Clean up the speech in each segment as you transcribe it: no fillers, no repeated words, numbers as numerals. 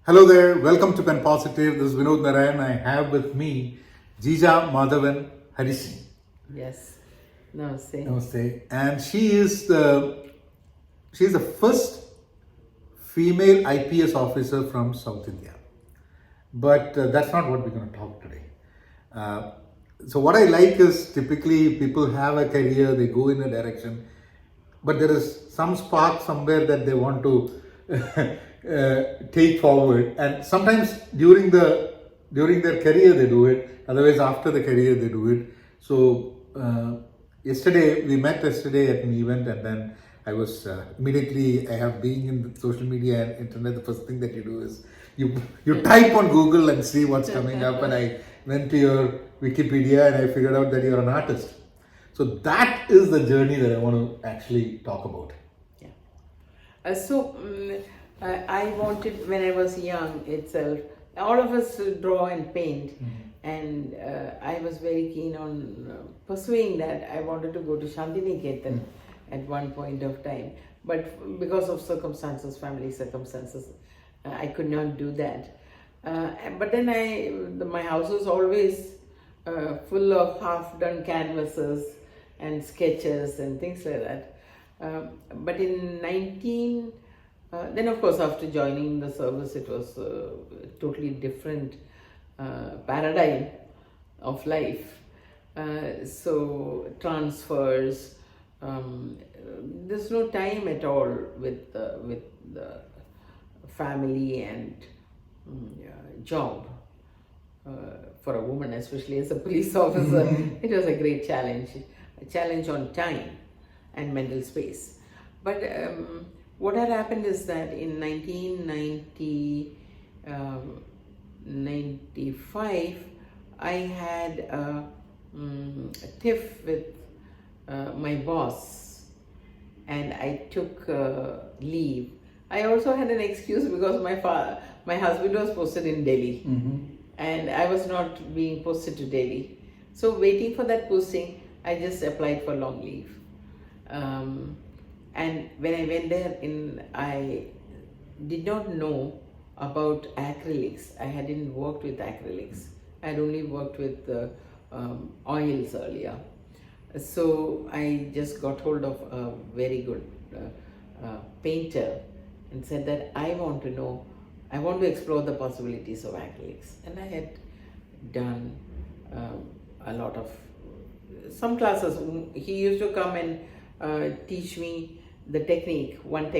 Hello there, welcome to Penpositive. This is Vinod Narayan. I have with me Jija M, Harisingh. Yes. Namaste. Namaste. And she is the first female IPS officer from South India. But that's not what we're going to talk today. Uh, so what I like is typically people have a career, they go in a direction, but there is some spark somewhere that they want to take forward, and sometimes during their career they do it, otherwise after the career they do it. So we met yesterday at an event, and then I was immediately, I have being in the social media and internet, the first thing that you do is you type on Google and see what's coming up, and I went to your Wikipedia and I figured out that you're an artist. So that is the journey that I want to actually talk about. Yeah. I wanted, when I was young itself, all of us draw and paint, and I was very keen on pursuing that. I wanted to go to Shantiniketan at one point of time, but because of circumstances, family circumstances, I could not do that. But then my house was always full of half-done canvases and sketches and things like that. But in then of course after joining the service, it was a totally different paradigm of life. So transfers, there's no time at all with the family and job. For a woman, especially as a police officer, it was a great challenge. A challenge on time and mental space. But what had happened is that in 1995, I had a tiff with my boss, and I took leave. I also had an excuse because my husband was posted in Delhi, and I was not being posted to Delhi. So waiting for that posting, I just applied for long leave. And when I went there, I did not know about acrylics. I hadn't worked with acrylics. I had only worked with oils earlier. So I just got hold of a very good painter and said that I want to explore the possibilities of acrylics. And I had done a lot of some classes. He used to come and teach me the technique one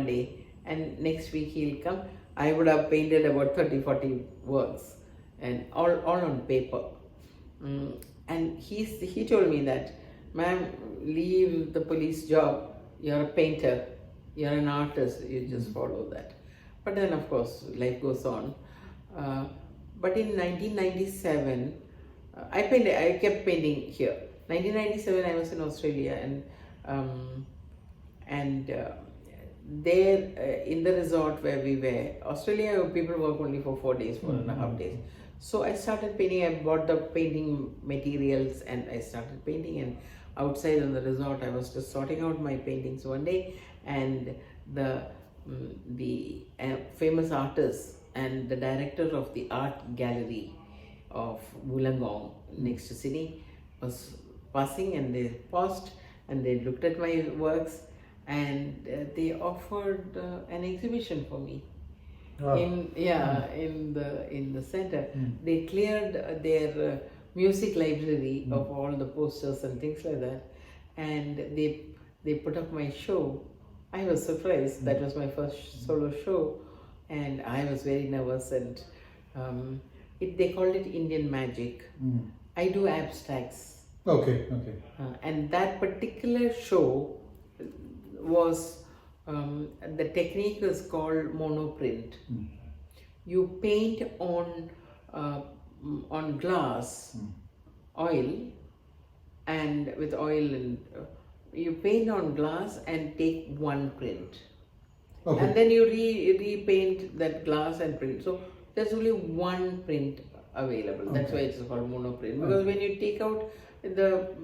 day, and next week he'll come. I would have painted about 30-40 works, and all on paper. And he told me that, ma'am, leave the police job, you're a painter, you're an artist, you just follow that. But then of course life goes on. But in 1997, I kept painting here. 1997, I was in Australia, and there in the resort where we were, Australia people work only for 4 days, 4.5 days. So I started painting. I bought the painting materials and I started painting. And outside on the resort, I was just sorting out my paintings one day, and the famous artist and the director of the art gallery of Wollongong next to Sydney was passing, and they paused and they looked at my works, and they offered an exhibition for me. Wow. In the center. They cleared their music library of all the posters and things like that, and they put up my show. I was surprised. That was my first solo show, and I was very nervous, and they called it Indian Magic. I do abstracts. Okay. And that particular show was, the technique is called monoprint. You paint on glass, oil, and with oil, and you paint on glass and take one print. Okay. And then you repaint that glass and print. So there's only one print available. That's why it's called monoprint. Because when you take out, the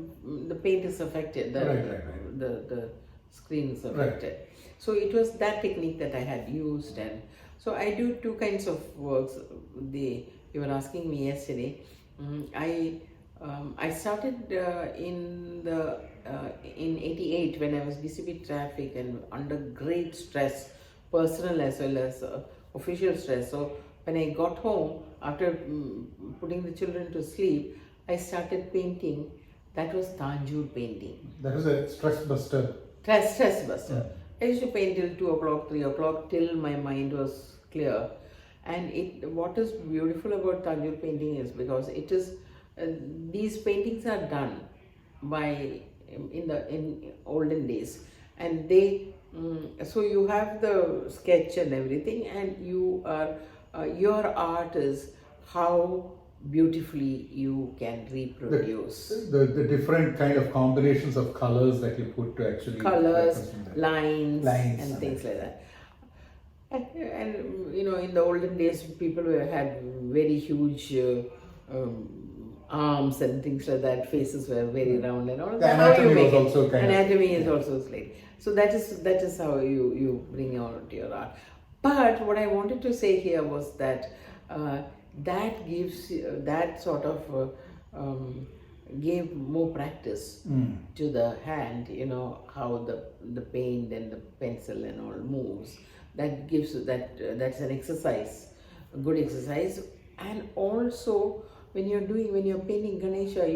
paint is affected. The screen is affected. Right. So it was that technique that I had used, and So I do two kinds of works. You were asking me yesterday. I started in '88 when I was DCP traffic and under great stress, personal as well as official stress. So when I got home after putting the children to sleep, I started painting. That was Tanjore painting. That was a stress buster. Stress buster. I used to paint till 2 o'clock, 3 o'clock, till my mind was clear. And what is beautiful about Tanjore painting is because it is these paintings are done by in olden days, and so you have the sketch and everything, and your art is how beautifully you can reproduce the different kind of combinations of colors that you put to actually colors, lines and things like that. And in the olden days, people had very huge arms and things like that. Faces were very round and all. The anatomy was also anatomy is also slight. So that is how you bring out your art. But what I wanted to say here was that that gives that sort of gave more practice to the hand. How the paint and the pencil and all moves. That gives that's an exercise, a good exercise. And also when you're painting Ganesha,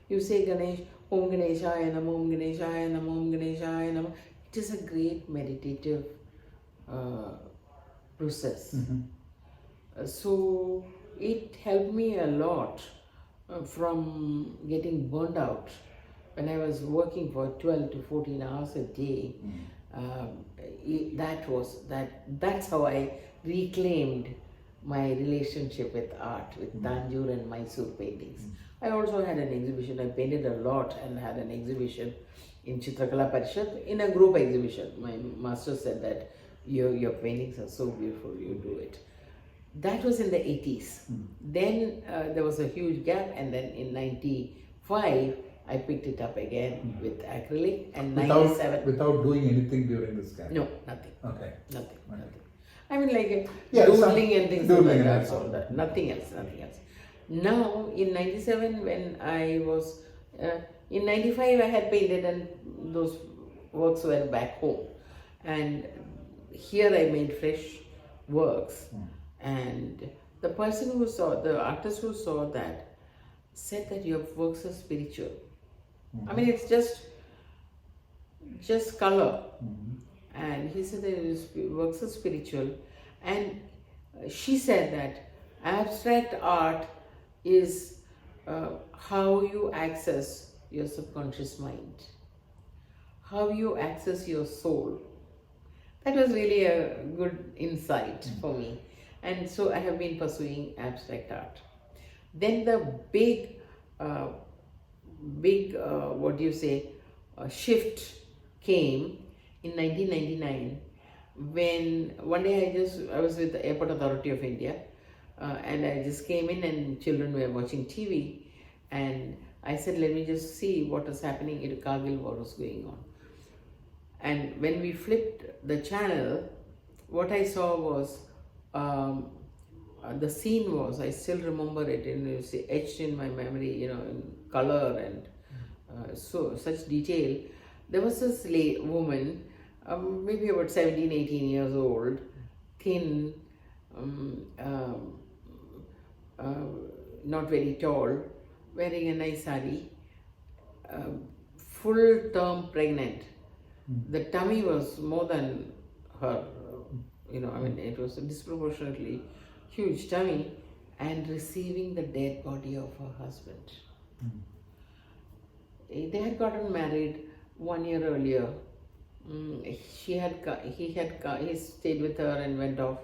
you say Ganesh, Om Ganeshaya Namo, Om Ganeshaya Namo, Om Ganeshaya Namo. It is a great meditative process. So it helped me a lot from getting burned out when I was working for 12 to 14 hours a day. That's how I reclaimed my relationship with art, with Tanjore and Mysore paintings. I also had an exhibition. I painted a lot and had an exhibition in Chitrakala Parishad, in a group exhibition. My master said that your paintings are so beautiful, you do it. That was in the 80s. Then there was a huge gap, and then in 95 I picked it up again with acrylic, and 97. Without doing anything during this gap? No, nothing. Okay. Nothing. I mean, like doodling and things like that. All that. Nothing else. Now, in 97, when I was, in 95 I had painted, and those works were back home. And here I made fresh works. And the artist who saw that, said that your works are spiritual. I mean, it's just color. And he said that his works are spiritual. And she said that abstract art is how you access your subconscious mind, how you access your soul. That was really a good insight for me. And so I have been pursuing abstract art. Then the big shift came in 1999, when one day I was with the Airport Authority of India, and I just came in and children were watching TV, and I said, let me just see what was happening in Kargil, what was going on. And when we flipped the channel, what I saw was the scene was, I still remember it, and it's etched in my memory, in color and such detail. There was this woman, maybe about 17, 18 years old, thin, not very tall, wearing a nice sari, full term pregnant. The tummy was more than her, it was a disproportionately huge tummy, and receiving the dead body of her husband. They had gotten married 1 year earlier. He stayed with her and went off,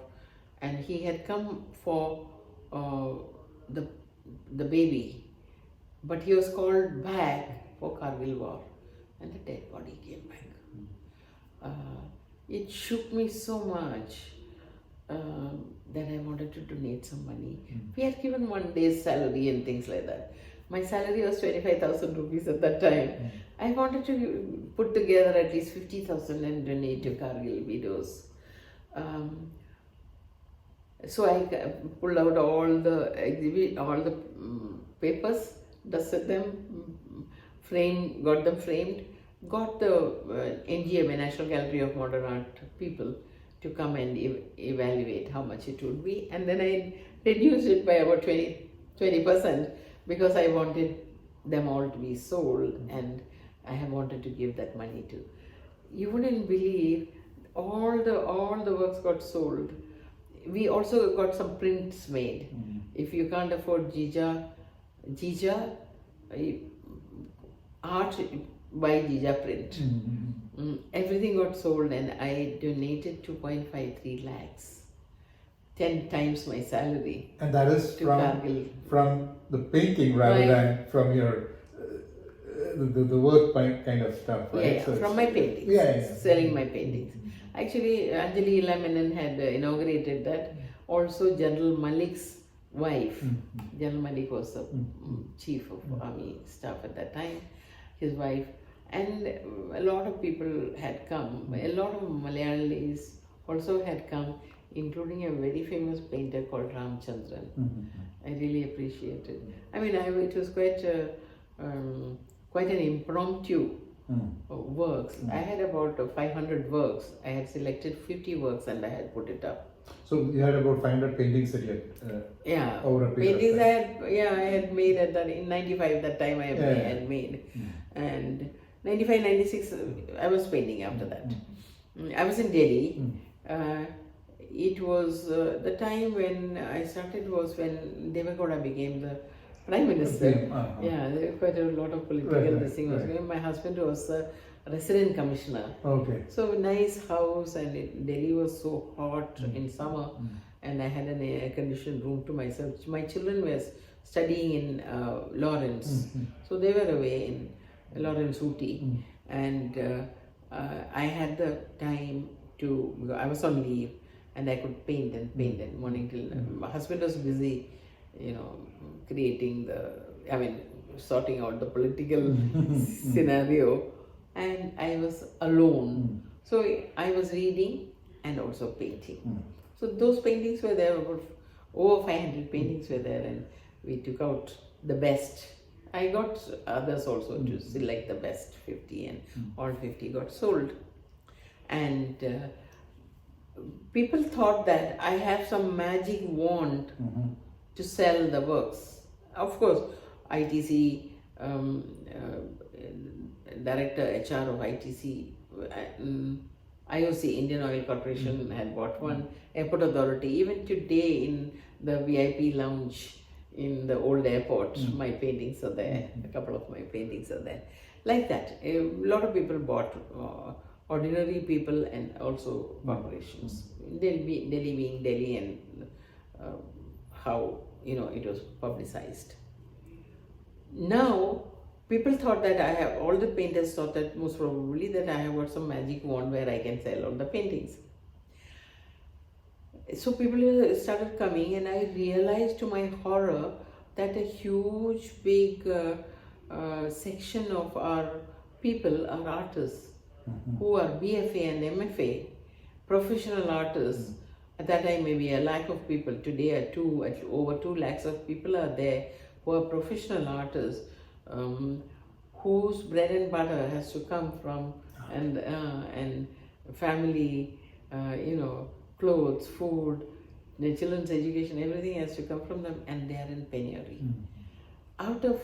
and he had come for the baby, but he was called back for Kargil War, and the dead body came back. It shook me so much that I wanted to donate some money. We had given 1 day's salary and things like that. My salary was 25,000 rupees at that time. I wanted to put together at least 50,000 and donate to Kargil widows. So I pulled out all the papers, dusted them, got them framed, got the NGM, National Gallery of Modern Art people to come and evaluate how much it would be, and then I reduced it by about 20% because I wanted them all to be sold, and I have wanted to give that money to. You wouldn't believe all the works got sold. We also got some prints made. If you can't afford Jija art, buy Jija print. Everything got sold, and I donated 2.53 lakhs, 10 times my salary. And that is from the painting rather than from your the work kind of stuff, right? Yeah, so from my paintings, selling my paintings. Actually, Anjali Ilamenan had inaugurated that. Also, General Malik's wife, General Malik was the chief of army staff at that time, his wife, and a lot of people had come. A lot of Malayalis also had come, including a very famous painter called Ramchandran. I really appreciated. I mean, it was quite an impromptu works. I had about 500 works. I had selected 50 works and I had put it up. So you had about 500 paintings that you had over a period paintings of time. I had made at that in 95. That time I had made, and 95, 96 I was painting after that. I was in Delhi. It was the time when I started was when Devagowda became the Prime Minister. Yeah, there were quite a lot of political thing was going. My husband was a resident commissioner. Okay. So nice house, and Delhi was so hot in summer, and I had an air-conditioned room to myself. My children were studying in Lawrence, so they were away in Lawrence Ooty, and I had the time to. I was on leave, and I could paint and morning till. My husband was busy, creating sorting out the political scenario, and I was alone. So I was reading and also painting. So those paintings were there, about over 500 paintings were there, and we took out the best. I got others also to select the best 50, and all 50 got sold. And people thought that I have some magic wand to sell the works. Of course, ITC, director HR of ITC, IOC, Indian Oil Corporation, had bought one, Airport Authority. Even today in the VIP lounge in the old airport, my paintings are there, a couple of my paintings are there. Like that, a lot of people bought, ordinary people and also corporations. Delhi being Delhi, and how it was publicized. Now, people thought that all the painters thought that most probably that I have got some magic wand where I can sell all the paintings. So people started coming, and I realized to my horror that a huge big section of our people are artists who are BFA and MFA, professional artists. At that time, maybe 1 lakh of people. Today, over 2 lakhs of people are there who are professional artists, whose bread and butter has to come from and family, clothes, food, their children's education, everything has to come from them, and they are in penury. Out of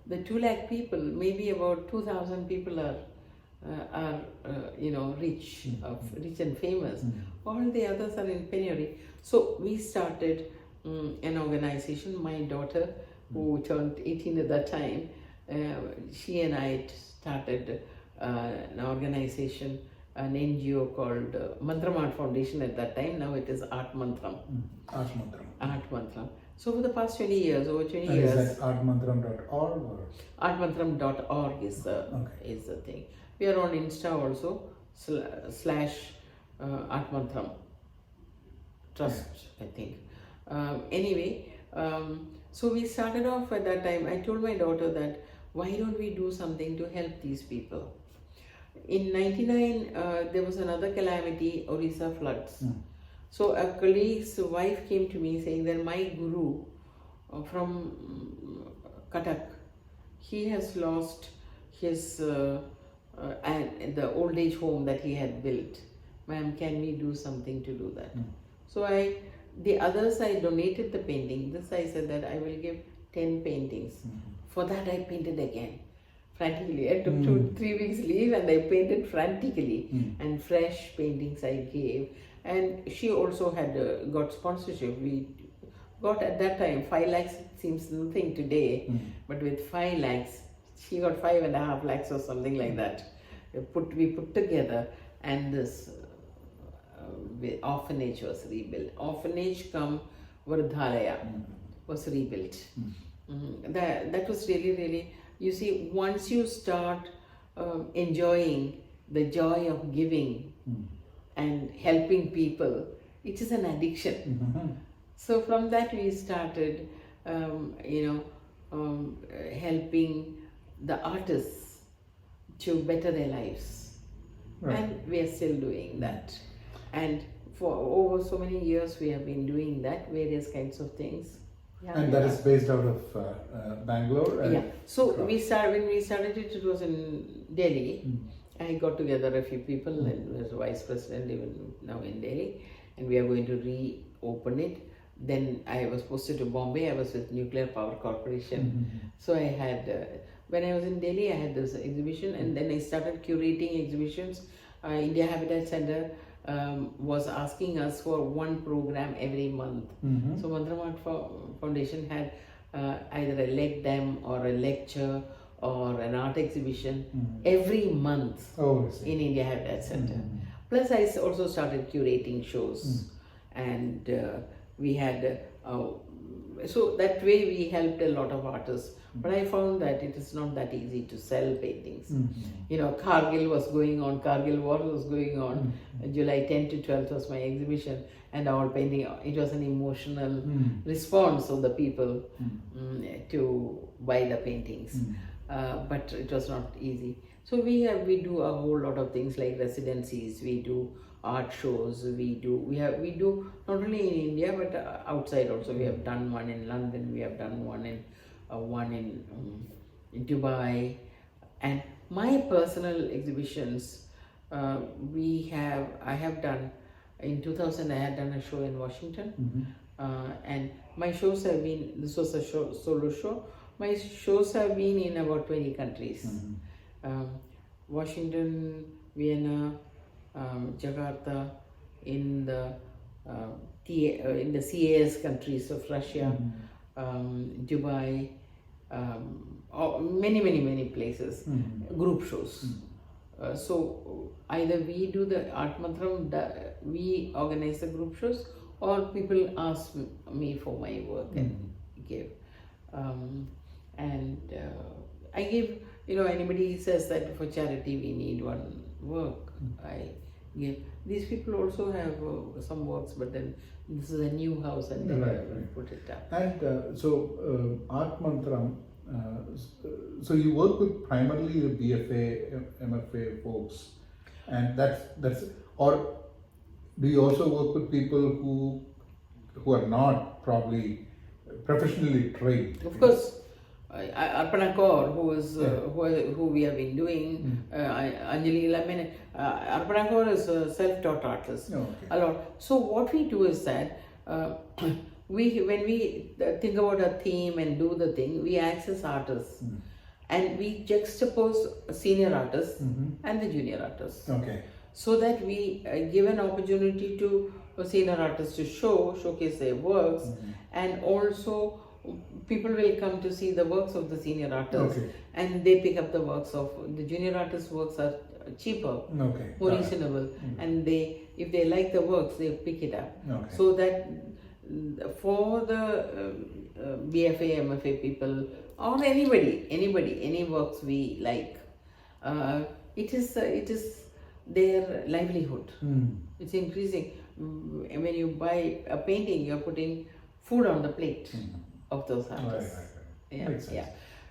the 2 lakh people, maybe about 2,000 people are rich and famous. All the others are in penury. So we started an organization. My daughter, who turned 18 at that time, she and I started an organization, an NGO called Mantram Art Foundation at that time. Now it is Art Mantram. Art Mantram. So for the past 20 years, over 20 years. Is that artmantram.org or? Artmantram.org is the thing. We are on Insta also, /Art Mantram Trust, I think. So we started off at that time. I told my daughter that why don't we do something to help these people? In 99, there was another calamity, Orissa floods. So a colleague's wife came to me saying that my guru from Cuttack, he has lost his and the old age home that he had built. Ma'am, can we do something to do that? So the others I donated the painting. This I said that I will give 10 paintings. For that I painted again, frantically. I took 2-3 weeks leave and I painted frantically. And fresh paintings I gave. And she also had got sponsorship. We got at that time 5 lakhs. It seems nothing today, but with 5 lakhs, she got 5.5 lakhs or something like that. We put together, and this orphanage was rebuilt. Orphanage cum Vardhalaya was rebuilt. That was really, you see, once you start enjoying the joy of giving and helping people, it is an addiction. So from that we started, helping the artists to better their lives. Right. And we are still doing that. And for over so many years we have been doing that, various kinds of things. And that is based out of Bangalore? And So when we started it was in Delhi. I got together a few people and was vice president even now in Delhi, and we are going to reopen it. Then I was posted to Bombay. I was with Nuclear Power Corporation. So I had, when I was in Delhi, I had this exhibition, and then I started curating exhibitions. India Habitat Center was asking us for one program every month. So Mantram Art Foundation had either a leg dem or a lecture or an art exhibition every month in India Habitat Center. Plus I also started curating shows, and we had, so that way we helped a lot of artists. But I found that it is not that easy to sell paintings. Kargil was going on, Kargil War was going on. July 10 to 12th was my exhibition, and our painting, it was an emotional response of the people to buy the paintings. But it was not easy. So we do a whole lot of things like residencies, we do art shows, we do not only in India but outside also. We have done one in London, we have done one in Dubai, and my personal exhibitions, I have done in 2000. I had done a show in Washington, and my shows have been, this was a solo show. My shows have been in about 20 countries. Washington, Vienna, Jakarta, in the CAS countries of Russia, Dubai, many places, group shows. So either we do the Art Mantram, we organize the group shows, or people ask me for my work and give. I give, anybody says that for charity we need one work, I give. These people also have some works, but then this is a new house and they put it up. And so Art Mantram, so you work with primarily the BFA, MFA folks, and that's, or do you also work with people who are not probably professionally trained? Of course. Arpana Kaur, who we have been doing, Anjali Lamine, Arpana Kaur is a self-taught artist. A lot. So what we do is that when we think about a theme and do the thing, we access artists and we juxtapose senior artists and the junior artists. So that we give an opportunity to senior artists to showcase their works, and also people will come to see the works of the senior artists, and they pick up the works of the junior artists' works are cheaper, more reasonable, and if they like the works, they pick it up. So that for the BFA, MFA people, or anybody, any works we like, it is their livelihood. It's increasing. When you buy a painting, you're putting food on the plate of those artists.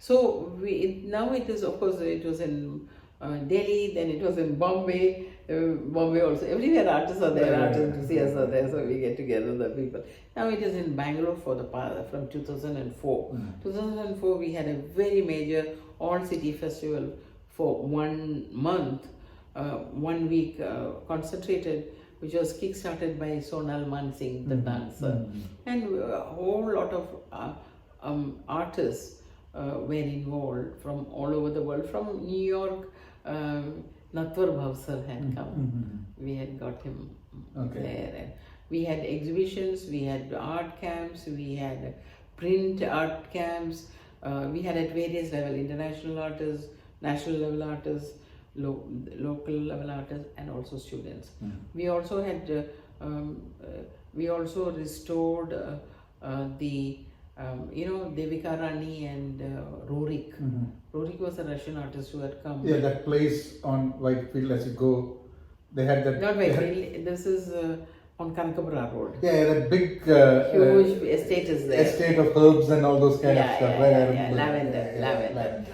So now it is, of course, it was in Delhi, then it was in Bombay, Bombay also. Everywhere artists are there, artists enthusiasts are there, so we get together the people. Now it is in Bangalore for the from 2004. 2004 we had a very major all-city festival for 1 month, 1 week concentrated, which was kick-started by Sonal Mansingh, the dancer, and a whole lot of artists were involved from all over the world. From New York, Natwar Bhavsar had come. We had got him there. And we had exhibitions, we had art camps, we had print art camps. We had at various levels, international artists, national level artists, local level artists, and also students. We also had, we also restored the Devika Rani and Rorik. Rorik was a Russian artist who had come. Yeah, that place on Whitefield as you go, they had that. Not Whitefield, this is on Kanakapura Road. Yeah, that big huge estate is there. Estate of herbs and all those kind of stuff, right? Yeah, lavender.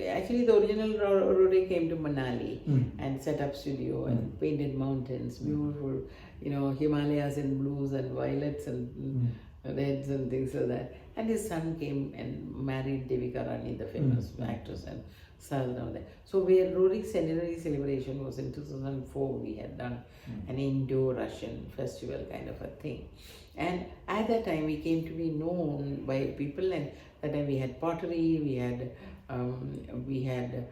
Actually, the original Rorik came to Manali and set up studio and painted mountains, beautiful, Himalayas in blues and violets and reds and things like that. And his son came and married Devika Rani, the famous actress, and settled down there. So where Rorik's centenary celebration was in 2004, we had done an Indo-Russian festival kind of a thing. And at that time, we came to be known by people, and that time we had pottery, we had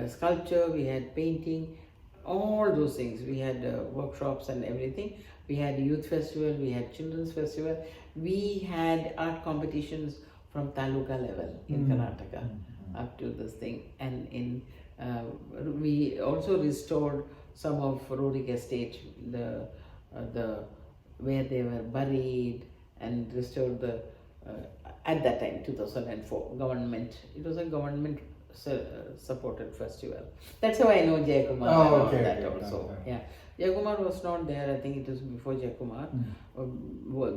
sculpture, we had painting, all those things. We had workshops and everything. We had youth festival, we had children's festival. We had art competitions from taluka level in Karnataka up to this thing. And we also restored some of Rorik estate, the where they were buried, and restored the at that time 2004 government. It was a government supported festival. That's how I know Jayakumar also. Yeah. Jayakumar was not there, I think it was before Jayakumar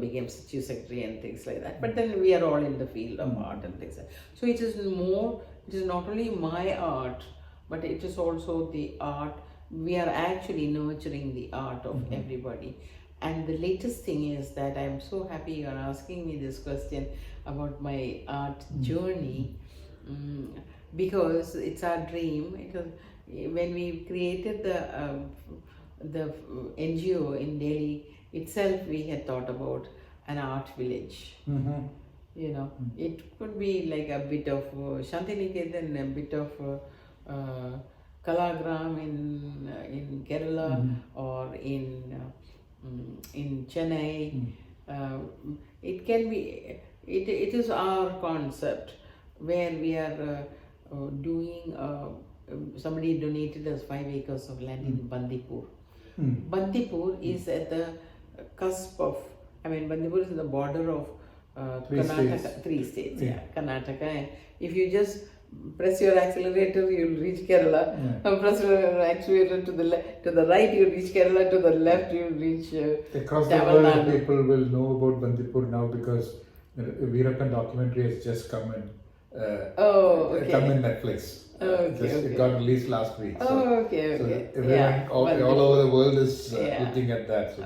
became chief secretary and things like that. But then we are all in the field of art and things like that. So it is not only my art, but it is also the art. We are actually nurturing the art of everybody. And the latest thing is that I'm so happy you are asking me this question about my art journey, because it's our dream. It was, when we created the NGO in Delhi itself, we had thought about an art village. It could be like a bit of Shantiniketan, a bit of Kalagram in Kerala or in Chennai. It can be. It is our concept where we are doing. Somebody donated us 5 acres of land in Bandipur. Bandipur is at the cusp of. Bandipur is in the border of Karnataka. 3 states. Karnataka. And if you just press your accelerator, you'll reach Kerala. Press your accelerator to the right, you'll reach Kerala. To the left, you'll reach across the world, people will know about Bandipur now because Veerappan documentary has just come in. Come in Netflix. It got released last week. So everyone all over the world is looking at that. So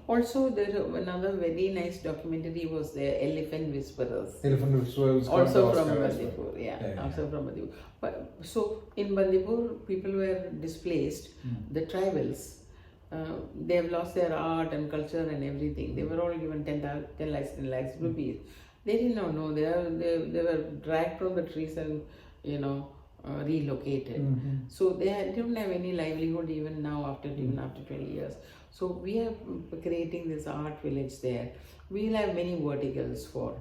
also, there another very nice documentary was there, Elephant Whisperers. Elephant Whisperers. Also from Bandipur. Also from Bandipur. But so in Bandipur, people were displaced. The tribals. They have lost their art and culture and everything. They were all given 10 lakhs rupees. They did not know. They were dragged from the trees and relocated. So they don't have any livelihood even now after 20 years. So we are creating this art village there. We will have many verticals for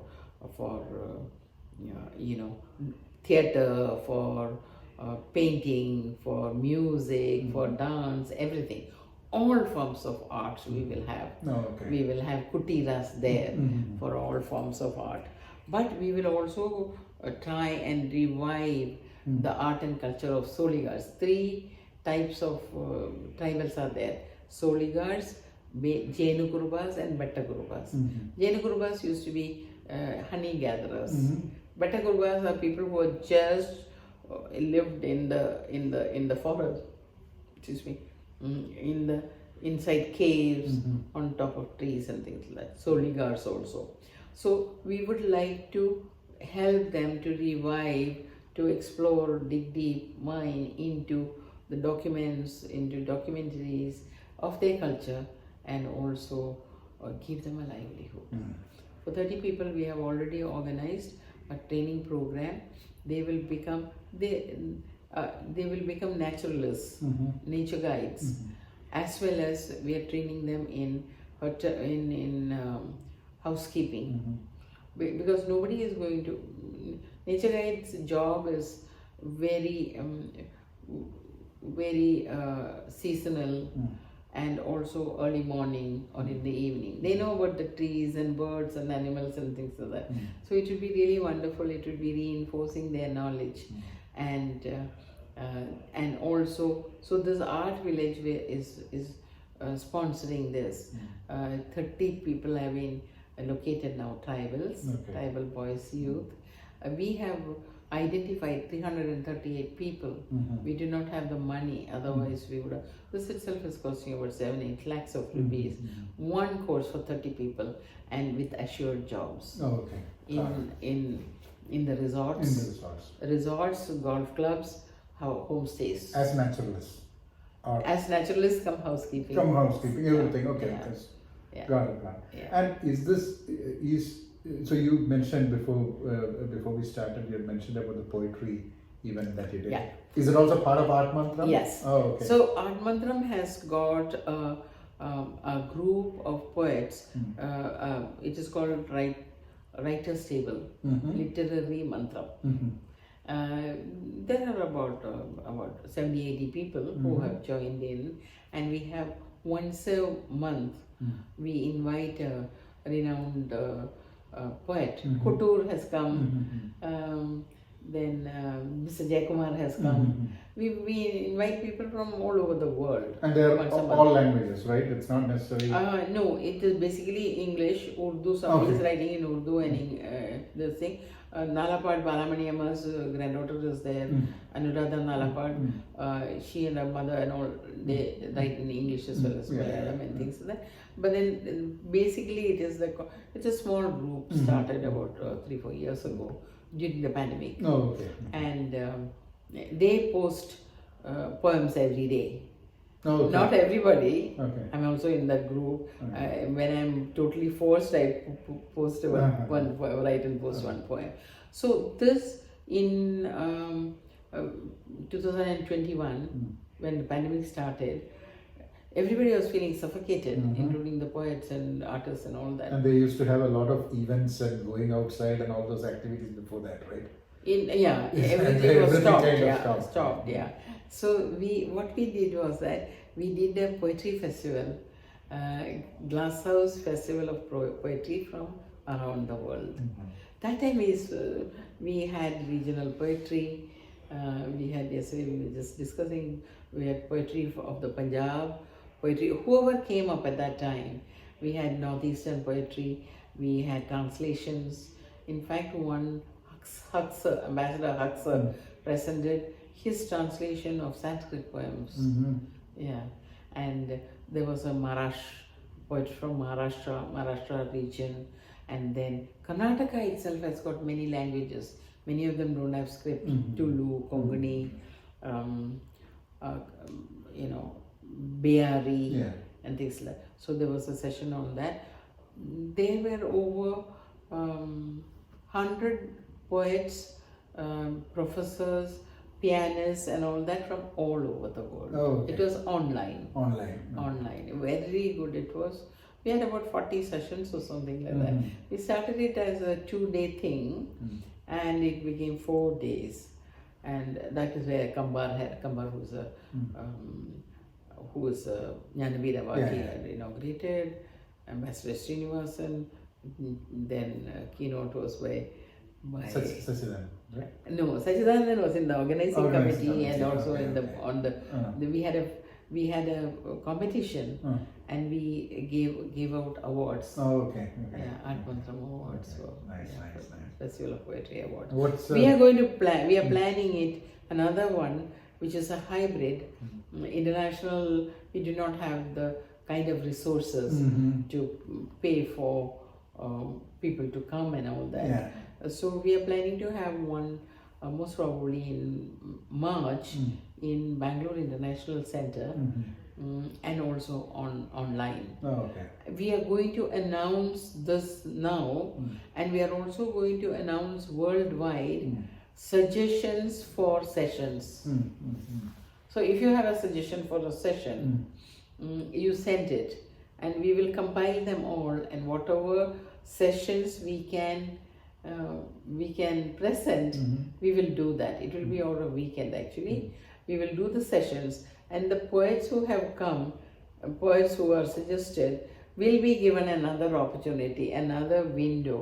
theatre, for painting, for music, for dance, everything. All forms of arts we will have. We will have kutiras there for all forms of art. But we will also try and revive the art and culture of Soligars. 3 types of tribals are there. Soligars, Jenu Kurubas and Betta Kurubas. Jenu Kurubas used to be honey gatherers. Betta Kurubas are people who had just lived in the forest. in the inside caves, on top of trees and things like that. Soligars also. So we would like to help them to revive, to explore, dig deep, mine into the documents, into documentaries of their culture, and also give them a livelihood. For 30 people, we have already organized a training program. They will become naturalists, nature guides, as well as we are training them in housekeeping. Because nobody is going to. Nature guide's job is very seasonal, and also early morning or in the evening. They know about the trees and birds and animals and things like that. So it would be really wonderful. It would be reinforcing their knowledge, and also, so this art village is sponsoring this. 30 people have been located now, tribal boys, youth. We have identified 338 people. We do not have the money, otherwise we would have. This itself is costing about 7-8 lakhs of rupees. One course for 30 people, and with assured jobs. In the resorts, golf clubs, homestays. As naturalists. As naturalists, come housekeeping. Everything. Okay. Yeah. Yes. Yeah. Got it. Yeah. And is this so you mentioned before we started, you had mentioned about the poetry event that you did. Yeah. Is it also part of Art Mantram? Yes. Oh, okay. So Art Mantram has got a group of poets. It is called Writer's Table, Literary Mantram. There are about 70-80 people who have joined in, and we have once a month we invite a renowned poet. Couture has come. Then Mr. Jayakumar has come. We invite people from all over the world. And they are all languages, right? It's not necessarily. No, it is basically English, Urdu. Somebody is writing in Urdu and this thing. Nalapad Balamaniamma's granddaughter is there. Anuradha Nalapad. She and her mother and all, they write in English as well as Malayalam and things like that. But then basically it's a small group started about 3-4 years ago during the pandemic. Oh, okay. And they post poems every day. Oh, okay. Not everybody. Okay. I'm also in that group. Okay. When I'm totally forced, I post one poem, write and post one poem. So this in 2021, when the pandemic started, everybody was feeling suffocated, including the poets and artists and all that. And they used to have a lot of events and going outside and all those activities before that, right? Everything was stopped. Kind of Stopped. So what we did was that we did a poetry festival, glass house festival of poetry from around the world. That time we had regional poetry. We had, yesterday we were just discussing, we had poetry of the Punjab, poetry, whoever came up at that time. We had northeastern poetry, we had translations. In fact, one Ambassador Huxer presented his translation of Sanskrit poems. And there was a poet from Maharashtra region, and then Karnataka itself has got many languages. Many of them don't have script. Tulu, Kongani, Bihari, and things like that. So there was a session on that. There were over 100 poets, professors, pianists and all that from all over the world. Oh, okay. It was online. Online. Very good it was. We had about 40 sessions or something like that. We started it as a 2-day thing, and it became 4 days. And that is where Kambar who was Jnanabir Awadi had inaugurated, Ambassador Srinivasan, then keynote was by Sachidanand, right? No, Sachidanand was in the organizing committee, and also we had a competition, and we gave out awards. Art Mantram awards. Nice. Festival of Poetry Awards. What's we are going to plan. We are planning it. Another one which is a hybrid. International, we do not have the kind of resources to pay for people to come and all that. Yeah. So we are planning to have one most probably in March in Bangalore International Center. And also online. Oh, okay. We are going to announce this now, and we are also going to announce worldwide suggestions for sessions. So if you have a suggestion for a session, you send it, and we will compile them all, and whatever sessions we can present, we will do that. It will be over a weekend actually. We will do the sessions, and the poets who have come, poets who are suggested, will be given another opportunity, another window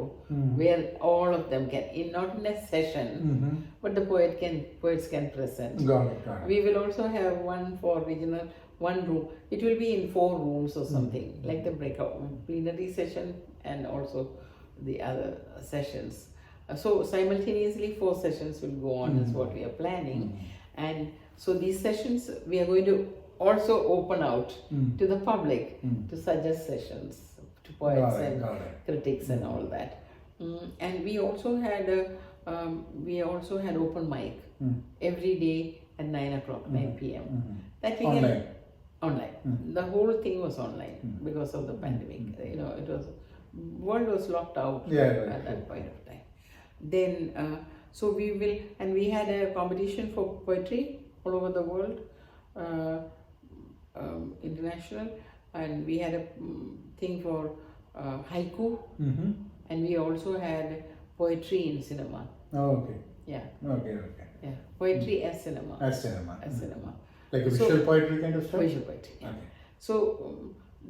where all of them can, not in a session, but the poets can present. Got it. We will also have one for regional, one room. It will be in 4 rooms or something, like the breakout plenary session and also the other sessions. So simultaneously 4 sessions will go on is what we are planning. And so these sessions we are going to also open out to the public to suggest sessions to poets and critics and all that. And we also had open mic every day at 9 o'clock, 9 p.m. That we Online. Online. The whole thing was online because of the pandemic. You know, it was world was locked out at that point of time. Then so we will, and we had a competition for poetry all over the world, international, and we had a thing for haiku, and we also had poetry in cinema. Oh, okay. Yeah. Okay. Yeah. Poetry as cinema. As cinema. As cinema. Like a visual poetry kind of stuff? Visual poetry, yeah. Okay. So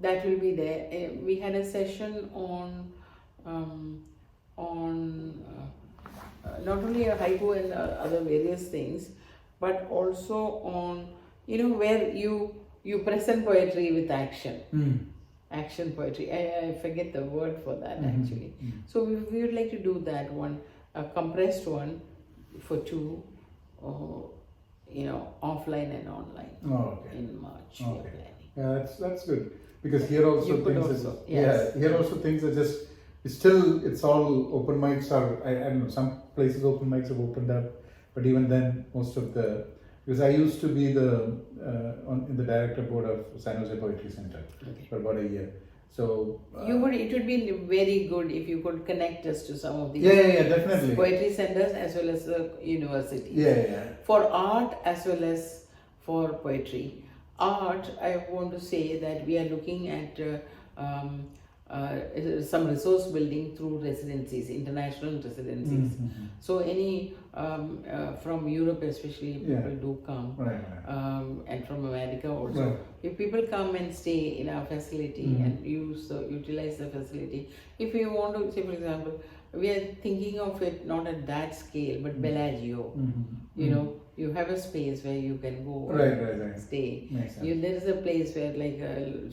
that will be there. We had a session on not only a haiku and other various things, but also on, you know, where you present poetry with action. Action poetry. I forget the word for that actually. So we would like to do that one, a compressed one for 2, you know, offline and online in March. We are planning. Yeah, that's good, because here also You also things are just it's all open mics are, I don't know, some places open mics have opened up, but even then most of the, because I used to be in the director board of San Jose Poetry Center for about a year. So it would be very good if you could connect us to some of these definitely poetry centers as well as the universities. For art as well as for poetry. Art, I want to say that we are looking at some resource building through residencies, international residencies. So any from Europe especially, people do come, and from America also. If people come and stay in our facility and utilize the facility, if you want to, say for example, we are thinking of it not at that scale, but Bellagio. You know, you have a space where you can go stay. There is a place where like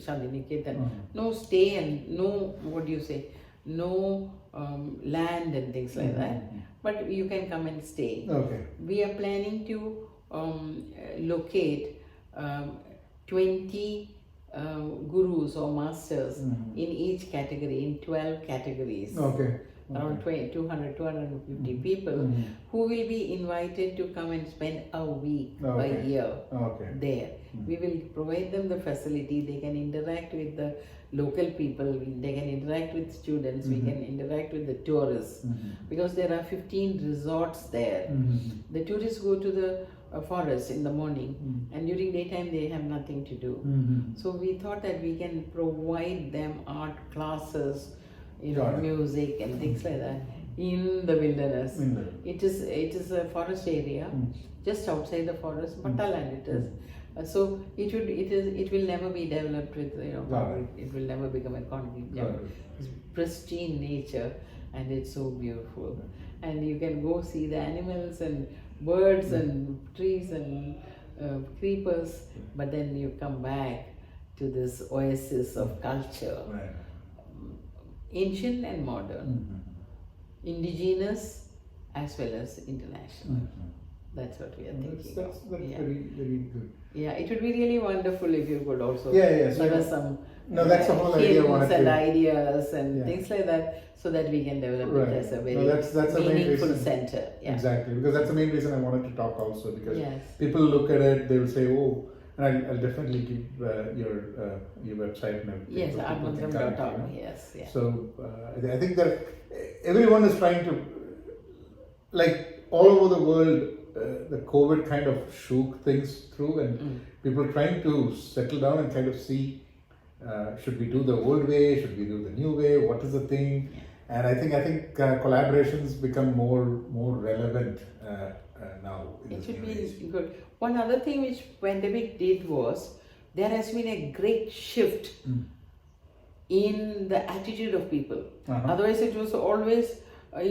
Shantiniketan, no stay and no, what do you say, no land and things like that, but you can come and stay. We are planning to locate 20 gurus or masters in each category, in 12 categories. Around 250 people who will be invited to come and spend a week, a year there. We will provide them the facility. They can interact with the local people, they can interact with students, we can interact with the tourists, because there are 15 resorts there. The tourists go to the forest in the morning, and during daytime they have nothing to do. So we thought that we can provide them art classes, you know, music and things like that in the wilderness. It is a forest area, just outside the forest, Matta land it is. So it will never be developed with, you know, concrete. It will never become a concrete jungle. It's pristine nature, and it's so beautiful. And you can go see the animals and birds and trees and creepers, but then you come back to this oasis of culture. Ancient and modern, indigenous as well as international. That's what we are thinking That's of. very, very good. Yeah, it would be really wonderful if you could also So give us some no, that's the whole idea I hints wanted and to. ideas and things like that, so that we can develop it as a very that's the main meaningful reason. center. Yeah. Exactly, because that's the main reason I wanted to talk also, because Yes. people look at it, they will say, oh, and I'll definitely keep your website and everything. Yes, so people can connect, artmantram.org. Yes, yeah. So I think that everyone is trying to, like all over the world, the COVID kind of shook things through, and people are trying to settle down and kind of see, should we do the old way, should we do the new way, what is the thing? Yeah. And I think collaborations become more relevant now. It should be good. One other thing which pandemic did was, there has been a great shift in the attitude of people. Otherwise it was always, a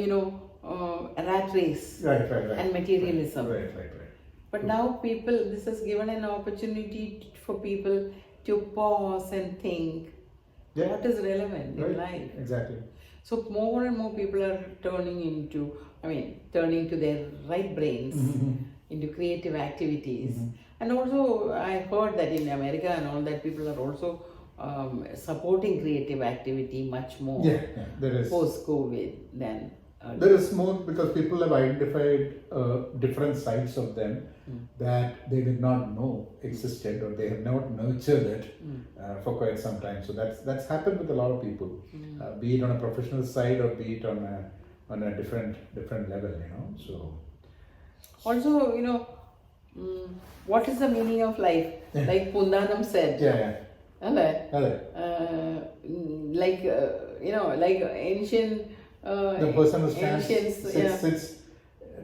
rat race Right. and materialism. Right. But now this has given an opportunity for people to pause and think what is relevant in life. Exactly. So more and more people are turning to their right brains into creative activities. And also I heard that in America and all that, people are also supporting creative activity much more there is. post-COVID than There is more, because people have identified different sides of them that they did not know existed, or they have not nurtured it for quite some time. So that's happened with a lot of people, be it on a professional side or be it on a different level, So also, what is the meaning of life? Like Pundanam said. Like ancient. The person who stands sits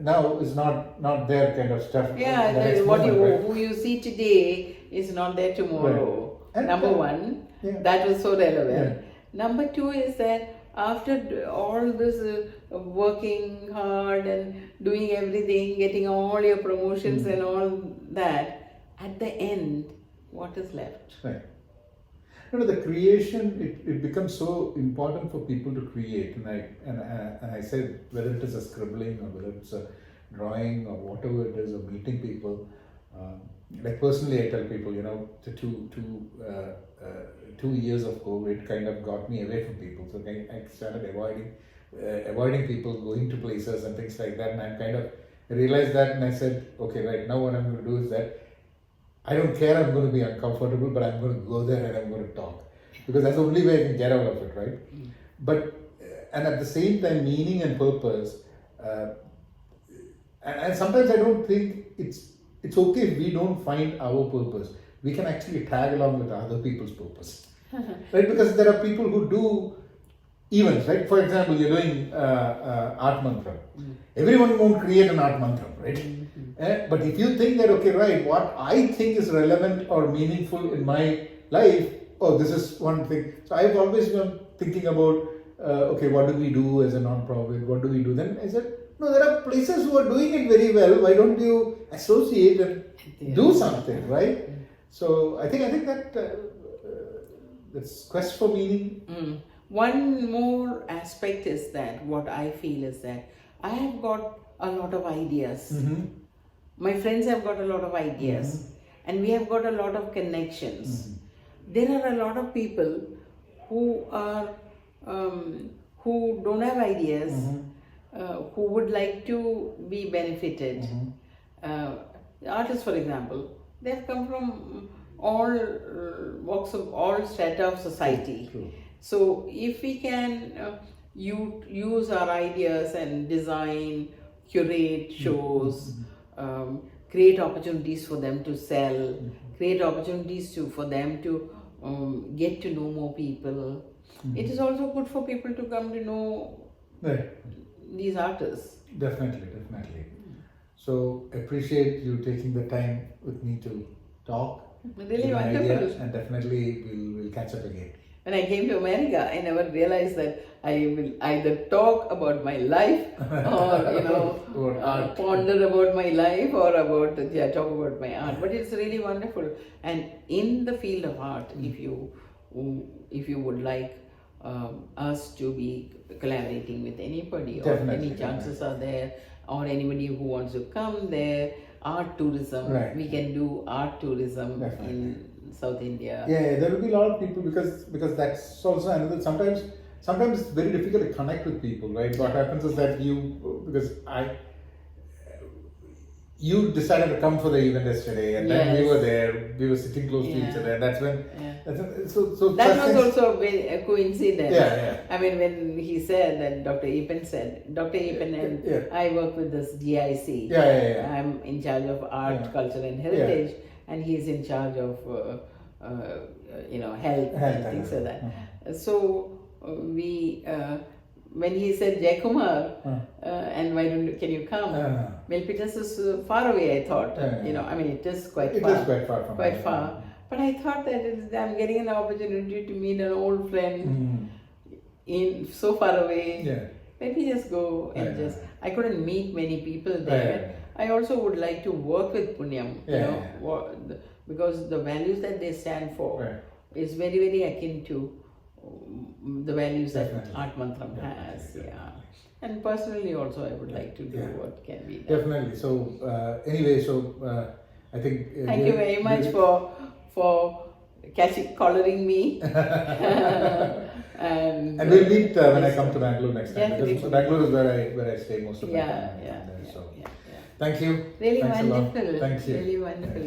now is not their kind of stuff. Who you see today is not there tomorrow. Right. Number one, that was so relevant. Number two is that after all this working hard and doing everything, getting all your promotions and all that, at the end, what is left? Right. The creation, it becomes so important for people to create, and I said, whether it is a scribbling or whether it's a drawing or whatever it is, or meeting people. Like personally, I tell people, the 2 years of COVID kind of got me away from people, so I started avoiding people, going to places and things like that, and I realized that, and I said, okay, right now what I'm going to do is that I don't care, I'm going to be uncomfortable, but I'm going to go there and I'm going to talk. Because that's the only way I can get out of it, right? But, and at the same time, meaning and purpose, and sometimes I don't think it's okay if we don't find our purpose. We can actually tag along with other people's purpose. Right? Because there are people who do events, right? For example, you're doing Art Mantram. Everyone won't create an Art Mantram, right? But if you think that, okay, right, what I think is relevant or meaningful in my life, this is one thing. So I've always been thinking about, okay, what do we do as a non-profit? What do we do? Then I said, no, there are places who are doing it very well. Why don't you associate and do something, right? So I think that this quest for meaning. One more aspect is that what I feel is that I have got a lot of ideas. My friends have got a lot of ideas, and we have got a lot of connections. There are a lot of people who are who don't have ideas, who would like to be benefited. Artists, for example, they have come from all walks of all strata of society. So if we can use our ideas and design, curate shows, create opportunities for them to sell, create opportunities for them to get to know more people. It is also good for people to come to know these artists. Definitely. So appreciate you taking the time with me to talk. Really wonderful. And definitely we'll catch up again. When I came to America, I never realized that I will either talk about my life or ponder about my life or talk about my art. But it's really wonderful. And in the field of art, if you would like us to be collaborating with anybody, or Definitely, any chances are there, or anybody who wants to come there. Art tourism, Right. we can do art tourism Definitely. in South India. Yeah, there will be a lot of people because that's also another. Sometimes it's very difficult to connect with people, right? What happens is that you decided to come for the event yesterday, and then we Yes. were there. We were sitting close to each Yeah. other. And that's when. Yeah. So That such was things- also a coincidence. Yeah, yeah. I mean, when he said that, Dr. Epen and Yeah. I work with this GIC. Yeah. I'm in charge of art, Yeah. culture, and heritage, and he's in charge of health and things like that. So when he said Jaikumar, and can you come? Milpitas is far away, I thought. I mean, it is quite It far. is quite far from Quite here. far. But I thought that I'm getting an opportunity to meet an old friend in so far away. Yeah. Let me just go and Yeah. I couldn't meet many people there. I also would like to work with Punyam, because the values that they stand for is very, very akin to the values Definitely. that Art Mantram has. Definitely. Yeah. And personally also, I would like to do what can be done. Definitely. So anyway, I think. Thank you very much for collaring me. And we'll meet when I come to Bangalore next time, because Definitely. Bangalore is where I stay most of the time. Yeah. So, thank you. Really Thanks a lot. wonderful. Thank you. Really wonderful.